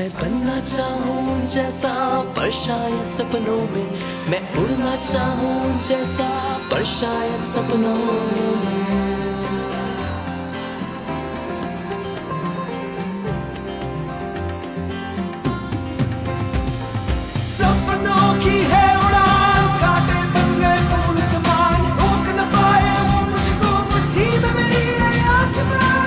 मैं बनना चाहूँ जैसा पर शायद सपनों में, मैं उड़ना चाहूँ जैसा पर शायद सपनों में। सपनों की है उड़ान, काटे बन गए फूल समान, रोक न पाए वो मुझको मुट्ठी में मेरी है आसमान।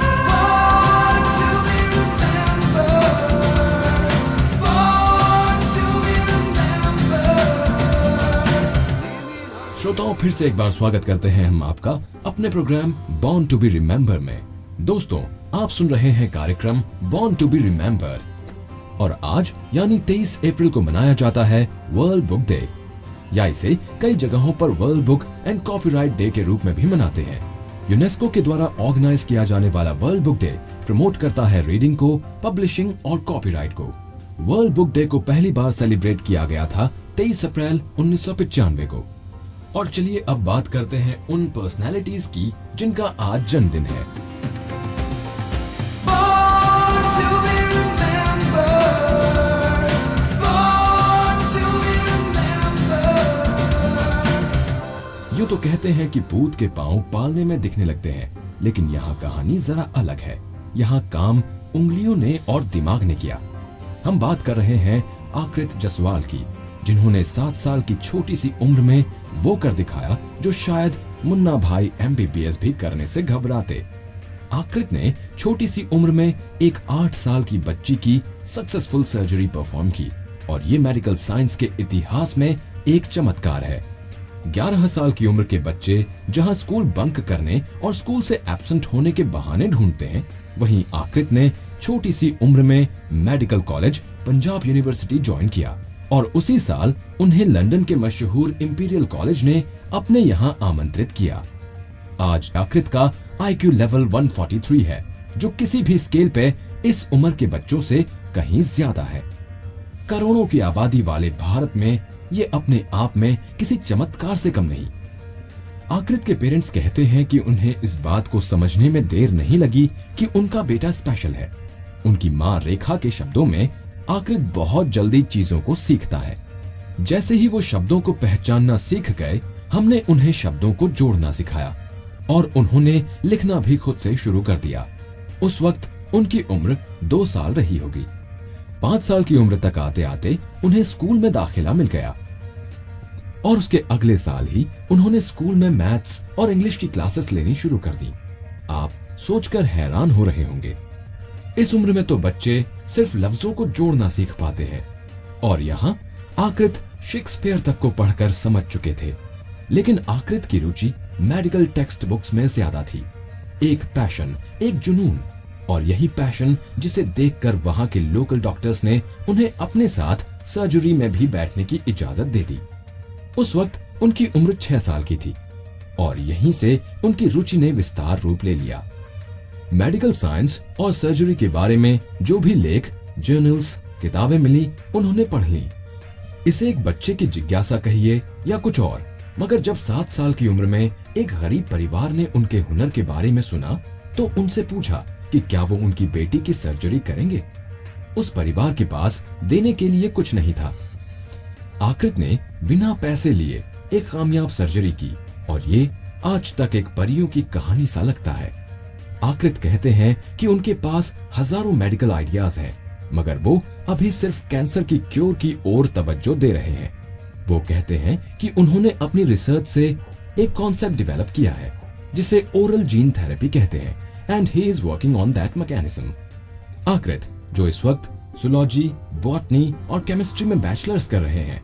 श्रोताओं, फिर से एक बार स्वागत करते हैं हम आपका अपने programme born to be remember में। दोस्तों, आप सुन रहे हैं कार्यक्रम बॉर्न टू बी रिमेम्बर और आज यानी 23 अप्रैल को मनाया जाता है वर्ल्ड बुक डे, या इसे कई जगहों पर world book and copyright day के रूप में भी मनाते हैं। यूनेस्को के द्वारा ऑर्गेनाइज किया जाने वाला वर्ल्ड बुक डे प्रमोट करता है रीडिंग को, पब्लिशिंग और कॉपीराइट को। वर्ल्ड बुक डे को पहली बार सेलिब्रेट किया गया था 23 अप्रैल 1995 को। और चलिए अब बात करते हैं उन पर्सनालिटीज की जिनका आज जन्मदिन है। यूँ तो कहते हैं कि भूत के पांव पालने में दिखने लगते हैं, लेकिन यहाँ कहानी जरा अलग है। यहाँ काम उंगलियों ने और दिमाग ने किया। हम बात कर रहे हैं आकृत जसवाल की, जिन्होंने 7 साल की छोटी सी उम्र में वो कर दिखाया जो शायद मुन्ना भाई MBBS भी करने से घबराते। आकृत ने छोटी सी उम्र में एक 8 साल की बच्ची की सक्सेसफुल सर्जरी परफॉर्म की और ये मेडिकल साइंस के इतिहास में एक चमत्कार है। 11 साल की उम्र के बच्चे जहां स्कूल बंक करने और स्कूल से एब्सेंट होने के बहाने ढूंढते हैं, वहीं आकृत ने छोटी सी उम्र में medical college Punjab university join किया और उसी साल उन्हें लंदन के मशहूर इंपीरियल कॉलेज ने अपने यहाँ आमंत्रित किया। आज आकृत का IQ लेवल 143 है, जो किसी भी स्केल पे इस उम्र के बच्चों से कहीं ज्यादा है। करोड़ों की आबादी वाले भारत में ये अपने आप में किसी चमत्कार से कम नहीं। आकृत के पेरेंट्स कहते हैं कि उन्हें इस बात को समझने में देर नहीं लगी कि उनका बेटा स्पेशल है। उनकी माँ रेखा के शब्दों में आकृत बहुत जल्दी चीजों को सीखता है। जैसे ही वो शब्दों को पहचानना सीख गए, हमने उन्हें शब्दों को जोड़ना सिखाया और उन्होंने लिखना भी खुद से शुरू कर दिया। उस वक्त उनकी उम्र 2 साल रही होगी। 5 साल की उम्र तक आते आते उन्हें स्कूल में दाखिला मिल गया और उसके अगले साल ही उन्होंने स्कूल में मैथ्स और इंग्लिश की क्लासेस लेनी शुरू कर दी। आप सोचकर हैरान हो रहे होंगे, इस उम्र में तो बच्चे सिर्फ लफ्जों को जोड़ना सीख पाते हैं और यहाँ आकृत शेक्सपियर तक को पढ़कर समझ चुके थे। लेकिन आकृत की रुचि मेडिकल टेक्स्ट बुक्स में ज्यादा थी। एक पैशन, एक जुनून, और यही पैशन जिसे देखकर वहां के लोकल डॉक्टर्स ने उन्हें अपने साथ सर्जरी में भी बैठने की इजाजत दे दी। उस वक्त उनकी उम्र 6 साल की थी और यहीं से उनकी रुचि ने विस्तार रूप ले लिया। मेडिकल साइंस और सर्जरी के बारे में जो भी लेख, जर्नल्स, किताबें मिली, उन्होंने पढ़ ली। इसे एक बच्चे की जिज्ञासा कहिए या कुछ और, मगर जब 7 साल की उम्र में एक गरीब परिवार ने उनके हुनर के बारे में सुना तो उनसे पूछा कि क्या वो उनकी बेटी की सर्जरी करेंगे। उस परिवार के पास देने के लिए कुछ नहीं था। आकृत ने बिना पैसे लिए एक कामयाब सर्जरी की और ये आज तक एक परियों की कहानी सा लगता है। आकृत कहते हैं कि उनके पास हजारों मेडिकल आइडियाज हैं, मगर वो अभी सिर्फ कैंसर की क्योर की ओर तवज्जो दे रहे हैं। वो कहते हैं कि उन्होंने अपनी रिसर्च से एक कॉन्सेप्ट डेवलप किया है जिसे ओरल जीन थेरेपी कहते हैं, and he is working on that mechanism. Aakrit, जो इस वक्त जूलॉजी, बॉटनी और केमिस्ट्री में बैचलर्स कर रहे हैं,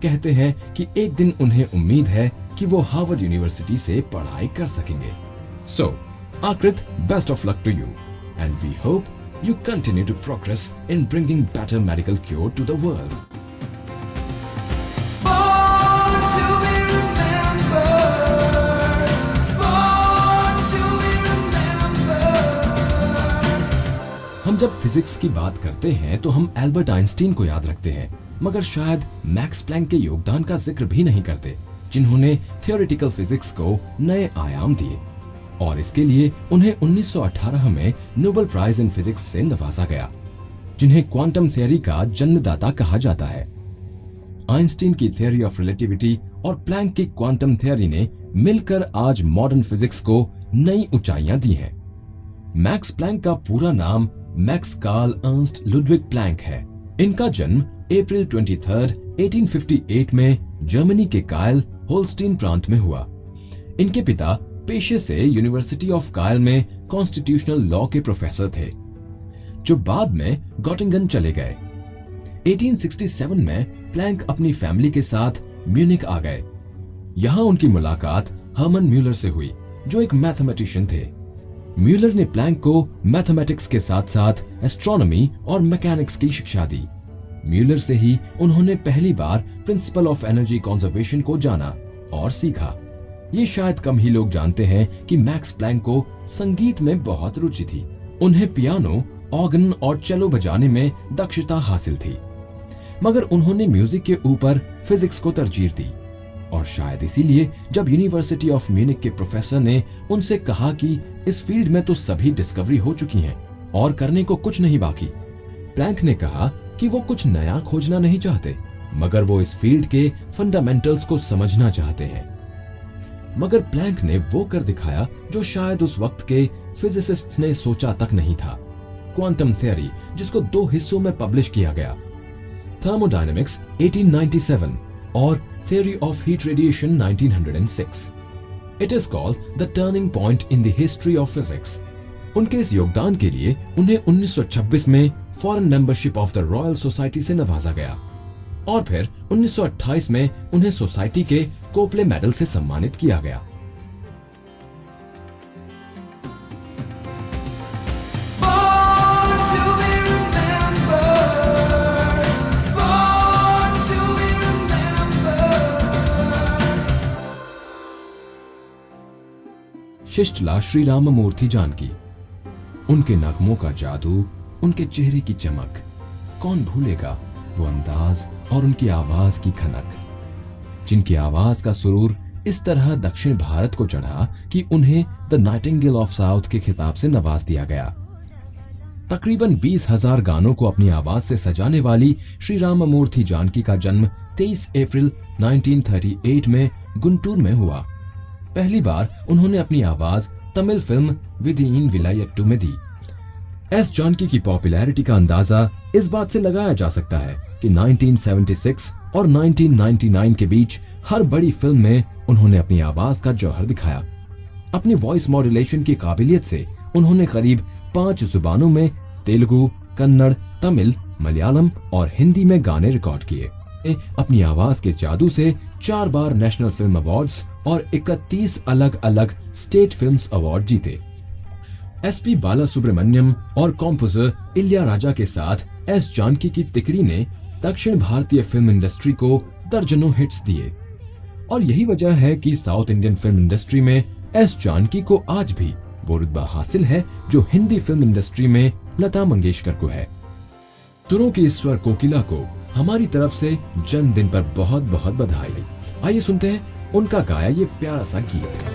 कहते हैं कि एक दिन उन्हें उम्मीद है कि वो हार्वर्ड यूनिवर्सिटी से पढ़ाई कर सकेंगे। सो Akrit, best of luck to you, and we hope you continue to progress in bringing better medical cure to the world. Born to be remembered, born to be remembered. हम जब physics की बात करते हैं तो हम एल्बर्ट आइंस्टीन को याद रखते हैं, मगर शायद मैक्स प्लैंक के योगदान का जिक्र भी नहीं करते, जिन्होंने थियोरेटिकल फिजिक्स को नए आयाम दिए और इसके लिए उन्हें 1918 में नोबेल प्राइज इन फिजिक्स से नवाजा गया। जिन्हें क्वांटम थ्योरी का जन्मदाता कहा जाता है। आइंस्टीन की थ्योरी ऑफ रिलेटिविटी और प्लैंक की क्वांटम थ्योरी ने मिलकर आज मॉडर्न फिजिक्स को नई ऊंचाइयां दी हैं। मैक्स प्लैंक का पूरा नाम Max Karl Ernst Ludwig Planck है। इनका जन्म अप्रैल 23, 1858 में जर्मनी के कायल होल्स्टीन प्रांत में हुआ। इनके पिता पेशे से यूनिवर्सिटी ऑफ कायल में कॉन्स्टिट्यूशनल लॉ के प्रोफेसर थे, जो बाद में गॉटिंगन चले गए। 1867 में प्लैंक अपनी फैमिली के साथ म्यूनिक आ गए। यहां उनकी मुलाकात हर्मन म्यूलर से हुई, जो एक मैथमेटिशियन थे। म्यूलर ने प्लैंक को मैथमेटिक्स के साथ साथ एस्ट्रोनॉमी और मैकेनिक्स की शिक्षा दी। म्यूलर से ही उन्होंने पहली बार प्रिंसिपल ऑफ एनर्जी कंजर्वेशन को जाना और सीखा। ये शायद कम ही लोग जानते हैं कि मैक्स प्लैंक को संगीत में बहुत रुचि थी। उन्हें पियानो, ऑर्गन और चेलो बजाने में दक्षता हासिल थी, मगर उन्होंने म्यूजिक के ऊपर फिजिक्स को तरजीह दी। और शायद इसीलिए जब यूनिवर्सिटी ऑफ म्यूनिक के प्रोफेसर ने उनसे कहा कि इस फील्ड में तो सभी डिस्कवरी हो चुकी हैं और करने को कुछ नहीं बाकी, प्लैंक ने कहा कि वो कुछ नया खोजना नहीं चाहते, मगर वो इस फील्ड के फंडामेंटल्स को समझना चाहते हैं। मगर प्लैंक ने वो कर दिखाया जो शायद उस वक्त के फिजिसिस्ट्स ने सोचा तक नहीं था। क्वांटम थ्योरी, जिसको 2 हिस्सों में पब्लिश किया गया, थर्मोडायनेमिक्स 1897 और theory of heat radiation 1906। It is called the turning point in the history of physics. उनके इस योगदान के लिए उन्हें 1926 में foreign membership of the royal society से नवाजा गया और फिर 1928 में उन्हें सोसाइटी के कोपले मेडल से सम्मानित किया गया। Born to be remembered, born to be remembered. शिष्टला Shri Ramamurthy Janaki. उनके नगमों का जादू, उनके चेहरे की चमक, कौन भूलेगा वो अंदाज और उनकी आवाज की खनक, जिनकी आवाज का सुरूर इस तरह दक्षिण भारत को चढ़ा कि उन्हें द नाइटिंगेल ऑफ साउथ के खिताब से नवाज दिया गया। तकरीबन 20,000 गानों को अपनी आवाज से सजाने वाली श्री राममूर्ति जानकी का जन्म 23 अप्रैल 1938 में गुंटूर में हुआ। पहली बार उन्होंने अपनी आवाज तमिल फिल्म विधिइन विलायट्टू में दी। एस जानकी की पॉपुलैरिटी का अंदाजा इस बात से लगाया जा सकता है कि 1976 और 1999 के बीच हर बड़ी फिल्म में उन्होंने अपनी आवाज का जौहर दिखाया। अपनी वॉइस मॉड्यूलेशन की काबिलियत से उन्होंने करीब 5 जुबानों में तेलुगु, कन्नड़, तमिल, मलयालम और हिंदी में गाने रिकॉर्ड किए। अपनी आवाज के जादू से 4 बार नेशनल फिल्म अवार्ड्स और 31 अलग अलग स्टेट फिल्म्स अवार्ड जीते। एसपी बालासुब्रमण्यम और कॉम्पोजर इलियाराजा के साथ एस जानकी की तिकड़ी ने दक्षिण भारतीय फिल्म इंडस्ट्री को दर्जनों हिट्स दिए और यही वजह है कि साउथ इंडियन फिल्म इंडस्ट्री में एस जानकी को आज भी वो रुतबा हासिल है जो हिंदी फिल्म इंडस्ट्री में लता मंगेशकर को है। सुरों की ईश्वर कोकिला को हमारी तरफ से जन्मदिन पर बहुत बहुत बधाई। आइए सुनते हैं उनका गाया ये प्यारा सा गीत।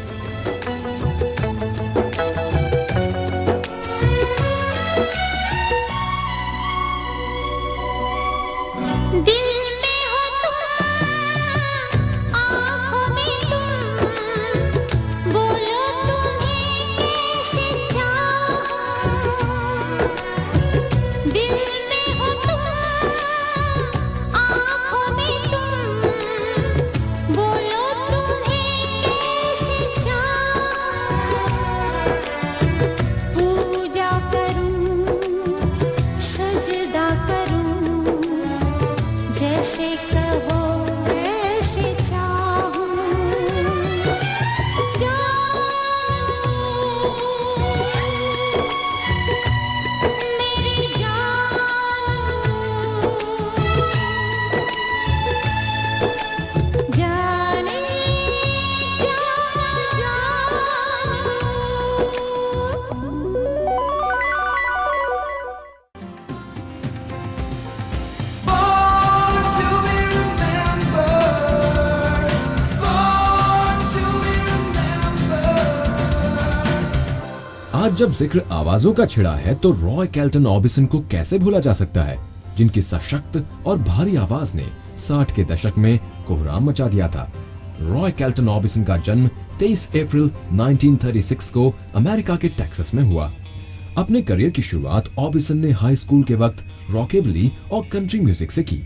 बोलो तुम्हें कैसे आज जब जिक्र आवाजों का छिड़ा है तो रॉय केल्टन ऑर्बिसन को कैसे भूला जा सकता है, जिनकी सशक्त और भारी आवाज ने 60 के दशक में कोहराम मचा दिया था। रॉय केल्टन ऑर्बिसन का जन्म 23 अप्रैल 1936 को अमेरिका के टेक्सास में हुआ। अपने करियर की शुरुआत ऑर्बिसन ने हाई स्कूल के वक्त रॉकेबली और कंट्री म्यूजिक से की।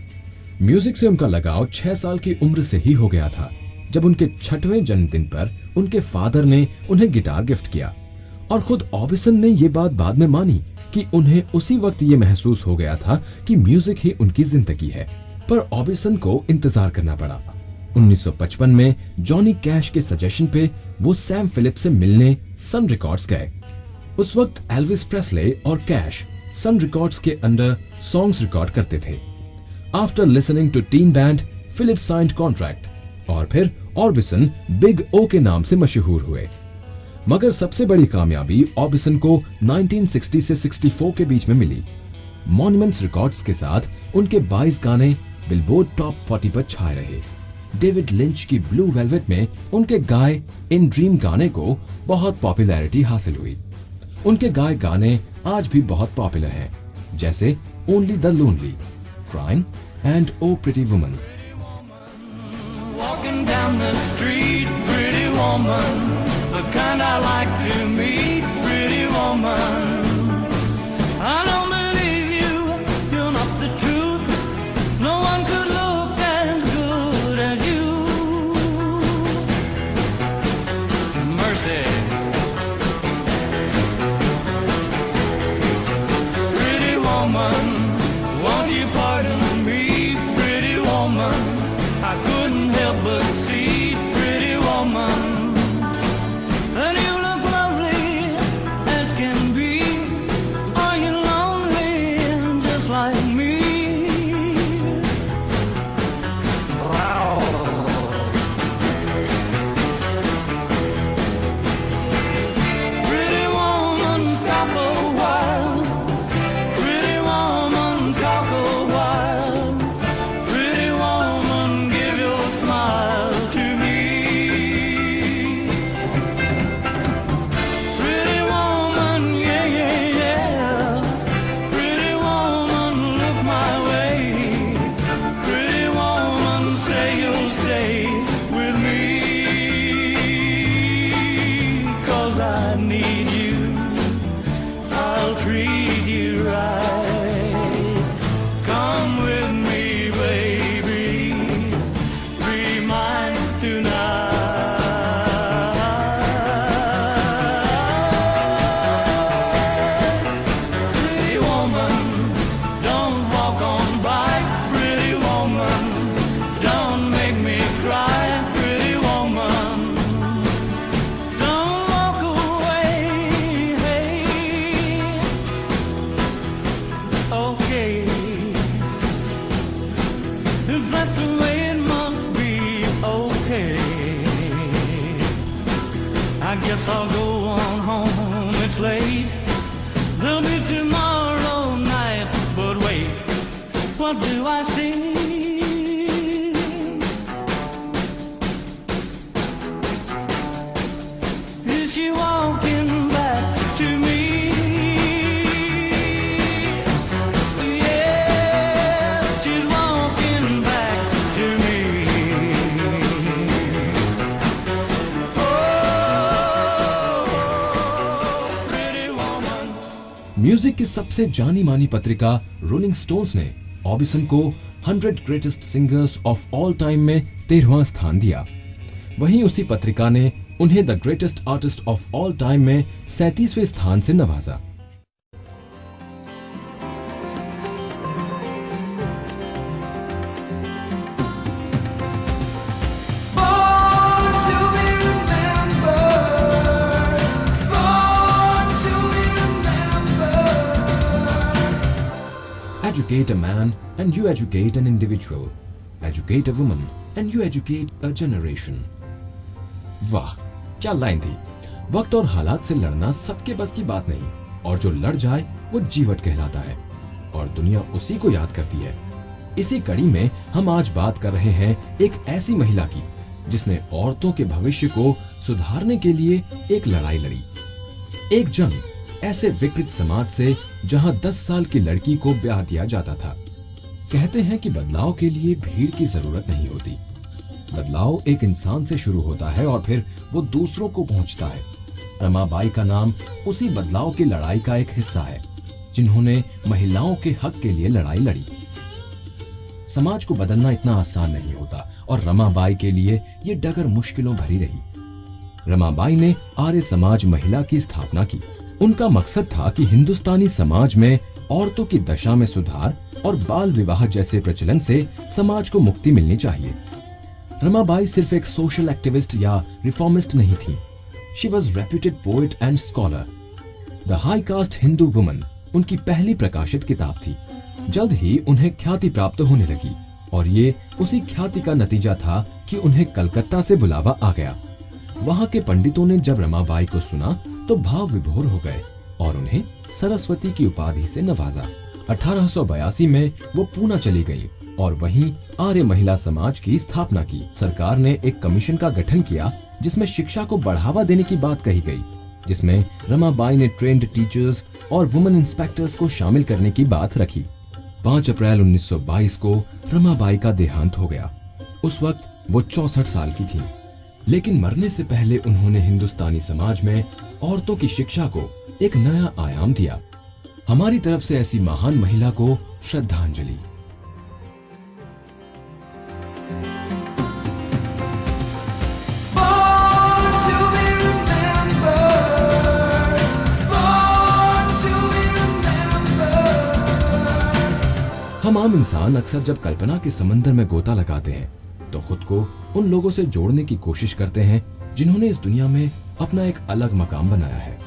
म्यूजिक से उनका लगाव 6 साल की उम्र से ही हो गया था, जब उनके 6वें जन्मदिन पर उनके फादर ने उन्हें गिटार गिफ्ट किया। और खुद ऑर्बिसन ने ये बात बाद में मानी कि उन्हें उसी वक्त ये महसूस हो गया था कि म्यूजिक ही उनकी जिंदगी है। पर ऑर्बिसन को इंतजार करना पड़ा। 1955 में जॉनी कैश के सजेशन पे वो सैम फिलिप से मिलने सन रिकॉर्ड्स गए। उस वक्त एल्विस प्रेस्ले और कैश सन रिकॉर्ड्स के अंडर सॉन्ग्स रिकॉर्ड करते थे। After listening to teen band, Philip signed contract और फिर ऑर्बिसन बिग ओ के नाम से मशहूर हुए। मगर सबसे बड़ी कामयाबी ऑर्बिसन को 1960 से 64 के बीच में मिली। मॉन्यूमेंट्स रिकॉर्ड्स के साथ उनके 22 गाने बिलबोर्ड टॉप 40 पर छाए रहे। डेविड लिंच की ब्लू वेलवेट में उनके गाए इन ड्रीम गाने को बहुत पॉपुलैरिटी हासिल हुई। उनके गाए गाने आज भी बहुत पॉपुलर हैं, जैसे only the lonely, crime and oh pretty woman. Walking down the street, pretty woman, the kind I like to meet, pretty woman. I don't believe you, you're not the truth. No one could look as good as you. Mercy. Pretty woman, won't you pardon me, pretty woman? I couldn't help but see, pretty woman. And you look lovely as can be. Are you lonely just like me? Pretty woman, stop a while. Pretty woman, talk a while. Pretty woman, give your smile to me. Pretty woman, yeah, yeah, yeah. Pretty woman, look my way. Pretty woman, say you'll stay with me. 'Cause I need you, I'll treat you right. Come with me, baby, be mine tonight. Pretty woman, don't walk on by. Pretty woman, don't make me cry. Pretty woman, don't walk away. Hey, okay. If that's the way it must be, okay. I guess I'll go on home, it's late. There'll be tomorrow night, but wait, what do I see? Is she walking back to me? Yeah, she's walking back to me. Oh, pretty woman. Music की सबसे जानी मानी पत्रिका rolling stones ने ऑर्बिसन को 100 greatest singers of all time में 13वां स्थान दिया। वहीं उसी पत्रिका ने उन्हें the greatest artist of all time में 37वें स्थान से नवाजा। Born to be remembered, born to be remembered. Educate a man and you educate an individual. Educate a woman and you educate a generation. वाह, क्या लाइन थी। वक्त और हालात से लड़ना सबके बस की बात नहीं, और जो लड़ जाए वो जीवट कहलाता है, और दुनिया उसी को याद करती है। इसी कड़ी में हम आज बात कर रहे हैं एक ऐसी महिला की जिसने औरतों के भविष्य को सुधारने के लिए एक लड़ाई लड़ी, एक जंग ऐसे विकृत समाज से जहां 10 साल की लड़की को ब्याह दिया जाता था। कहते हैं कि बदलाव के लिए भीड़ की जरूरत नहीं होती। बदलाव एक इंसान से शुरू होता है और फिर वो दूसरों को पहुंचता है। रमाबाई का नाम उसी बदलाव की लड़ाई का एक हिस्सा है, जिन्होंने महिलाओं के हक के लिए लड़ाई लड़ी। समाज को बदलना इतना आसान नहीं होता और रमाबाई के लिए ये डगर मुश्किलों भरी रही। रमाबाई ने आर्य समाज महिला की स्थापना की। उनका मकसद था कि हिंदुस्तानी समाज में औरतों की दशा में सुधार और बाल विवाह जैसे प्रचलन से समाज को मुक्ति मिलनी चाहिए। रमाबाई सिर्फ एक सोशल एक्टिविस्ट या रिफॉर्मिस्ट नहीं थी। She was reputed poet and scholar. The high cast Hindu woman उनकी पहली प्रकाशित किताब थी। जल्द ही उन्हें ख्याति प्राप्त होने लगी और ये उसी ख्याति का नतीजा था कि उन्हें कलकत्ता से बुलावा आ गया। वहाँ के पंडितों ने जब रमाबाई को सुना तो भाव विभोर हो गए और उन्हें सरस्वती की उपाधि से नवाजा। 1882 में वो पूना चली गई और वहीं आर्य महिला समाज की स्थापना की। सरकार ने एक कमीशन का गठन किया जिसमें शिक्षा को बढ़ावा देने की बात कही गई, जिसमें रमाबाई ने ट्रेंड टीचर्स और वुमेन इंस्पेक्टर्स को शामिल करने की बात रखी। 5 अप्रैल 1922 को रमाबाई का देहांत हो गया। उस वक्त वो 64 साल की थी, लेकिन मरने से पहले उन्होंने हिंदुस्तानी समाज में औरतों की शिक्षा को एक नया आयाम दिया। हमारी तरफ से ऐसी महान महिला को श्रद्धांजलि। हम आम इंसान अक्सर जब कल्पना के समंदर में गोता लगाते हैं तो खुद को उन लोगों से जोड़ने की कोशिश करते हैं जिन्होंने इस दुनिया में अपना एक अलग मकाम बनाया है।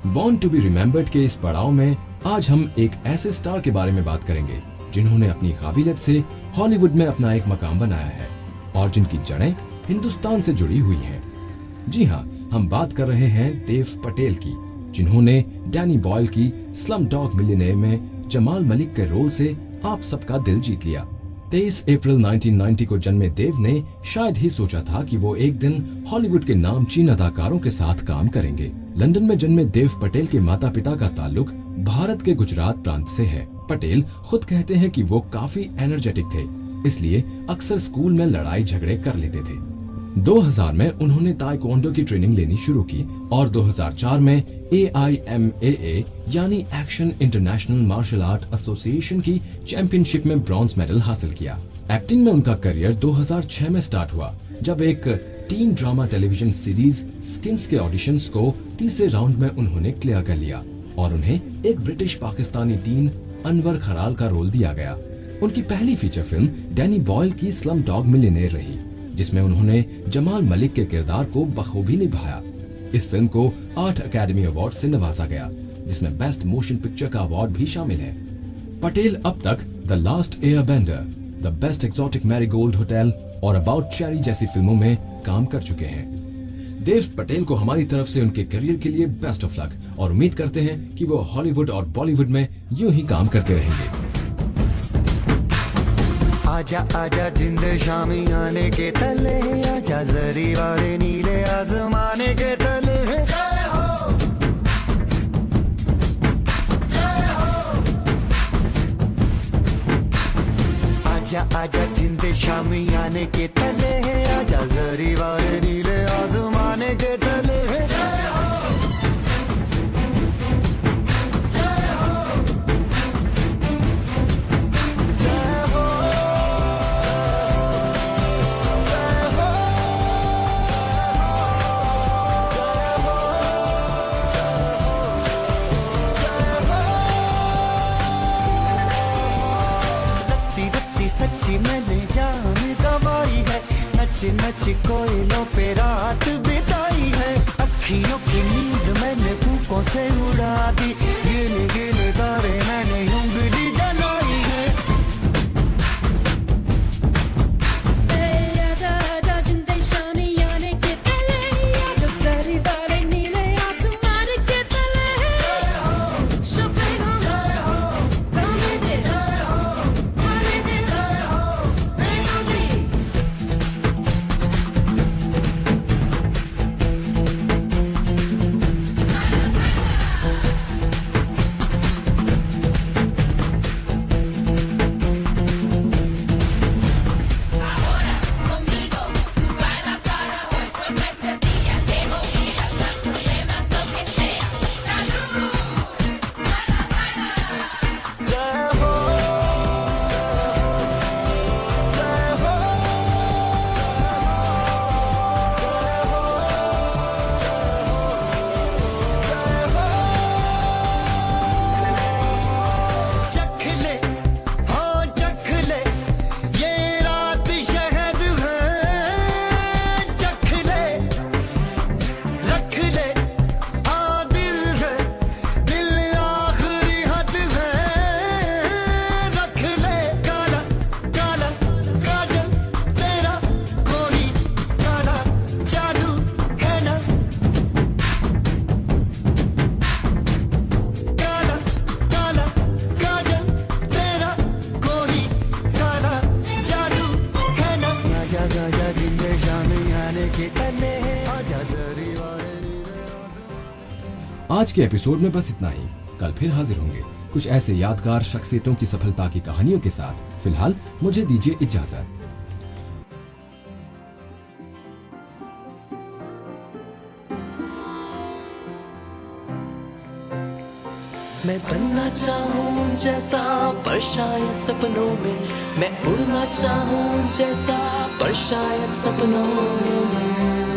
बॉर्न टू बी रिमेम्बर्ड के इस पड़ाव में आज हम एक ऐसे स्टार के बारे में बात करेंगे जिन्होंने अपनी काबिलियत से हॉलीवुड में अपना एक मकाम बनाया है और जिनकी जड़ें हिंदुस्तान से जुड़ी हुई हैं। जी हाँ, हम बात कर रहे हैं देव पटेल की, जिन्होंने डैनी बॉयल की स्लम डॉग मिलियनेयर में जमाल मलिक के रोल से आप सबका दिल जीत लिया। 23 अप्रैल 1990 को जन्मे देव ने शायद ही सोचा था कि वो एक दिन हॉलीवुड के नामचीन अदाकारों के साथ काम करेंगे। लंदन में जन्मे देव पटेल के माता पिता का ताल्लुक भारत के गुजरात प्रांत से है। पटेल खुद कहते हैं कि वो काफी एनर्जेटिक थे, इसलिए अक्सर स्कूल में लड़ाई झगड़े कर लेते थे। 2000 में उन्होंने ताइक्वांडो की ट्रेनिंग लेनी शुरू की और 2004 में AIMAA यानी action international martial art association की चैंपियनशिप में ब्रॉन्ज मेडल हासिल किया। एक्टिंग में उनका करियर 2006 में स्टार्ट हुआ, जब एक tin drama television series skins के ऑडिशंस को तीसरे राउंड में उन्होंने क्लियर कर लिया और उन्हें एक ब्रिटिश पाकिस्तानी टीन अनवर खराल का रोल दिया गया। उनकी पहली फीचर फिल्म डैनी बॉयल की स्लम डॉग मिलियनेयर रही, जिसमें उन्होंने जमाल मलिक के किरदार को बखूबी निभाया। इस फिल्म को 8 अकेडमी अवार्ड से नवाजा गया, जिसमें बेस्ट मोशन पिक्चर का अवार्ड भी शामिल है। पटेल अब तक the last Airbender, the best exotic marigold hotel और अबाउट चेरी जैसी फिल्मों में काम कर चुके हैं। देव पटेल को हमारी तरफ से उनके करियर के लिए बेस्ट ऑफ लक और उम्मीद करते हैं कि वो हॉलीवुड और बॉलीवुड में यूं ही काम करते रहेंगे। आजा आजा जिंद शामी आने के तले, आजा जरी वाले नीले आसमाने के तले। जय हो, जय हो। आजा आजा जिंद शामी आने के तले, आजा जरी वाले नीले आसमाने के तले। जय हो, जय हो, जय हो। सच्ची मैंने जान गवाई है, नच नच कोयलों पे रात बिताई है। अखियों की नींद मैंने फूकों से उड़ा दी, गिन गिन तारे मैंने उंगली जलाई है। आज के एपिसोड में बस इतना ही। कल फिर हाजिर होंगे कुछ ऐसे यादगार शख्सियतों की सफलता की कहानियों के साथ। फिलहाल मुझे दीजिए इजाजत। मैं बनना चाहूँ जैसा पर शायद सपनों में, मैं उड़ना चाहूँ जैसा पर शायद सपनों में।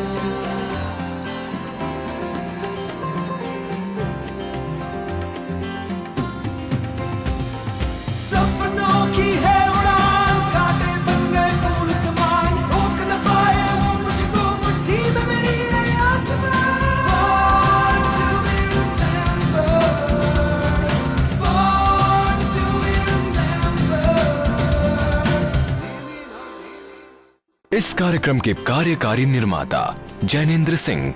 सपनों की है उड़ान, कांटे बन गए फूल समान, रोक न पाए वो मुझको मुट्ठी में मेरी है आसमान। इस कार्यक्रम के कार्यकारी निर्माता जैनेंद्र सिंह,